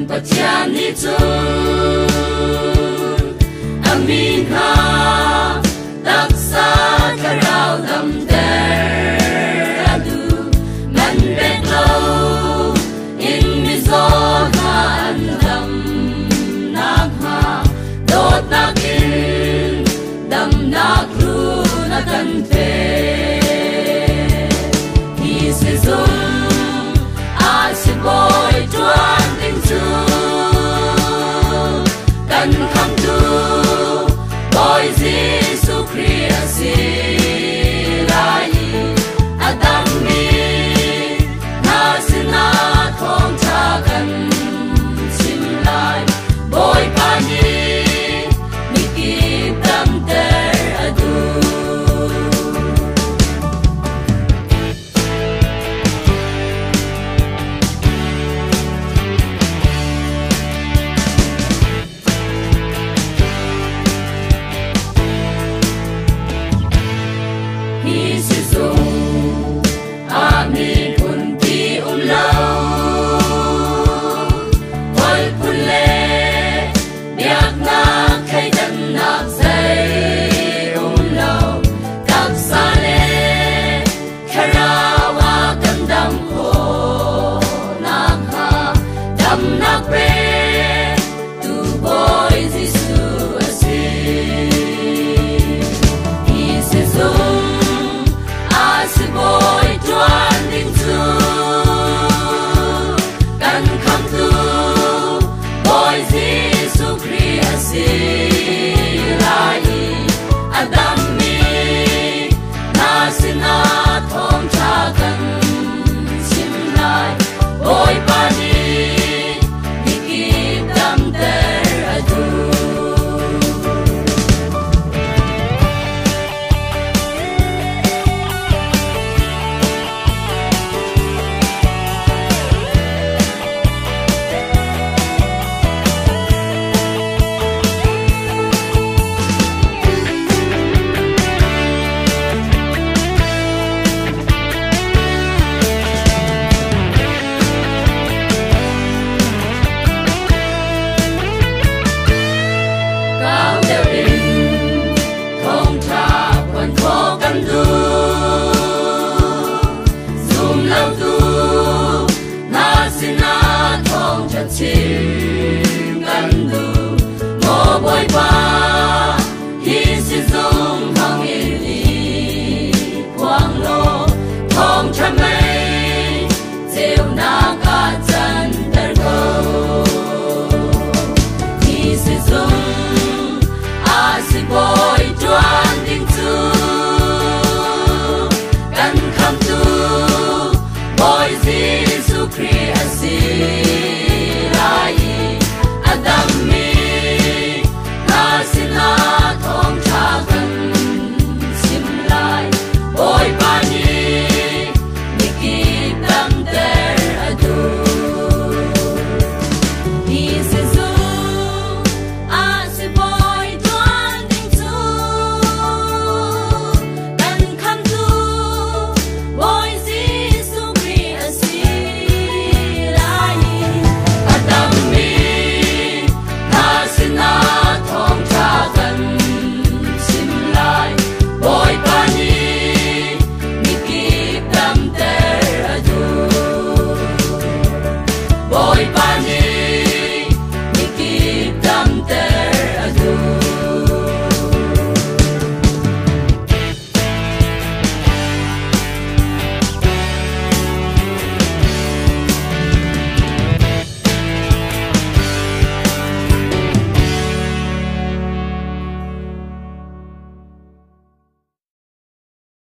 Patiani chun Amin ha Daksa karao dam der adu Man bet lo In mizo ha andam Nak ha Dot nakin Dam nak ru na kan pe Hi se zum A si boy tuan ting chun Kan kham tu Boy Giêsu Christ si lai Adam mi Na sina thong cha kan sim lai Boy pani Mi kip dam der adu Nak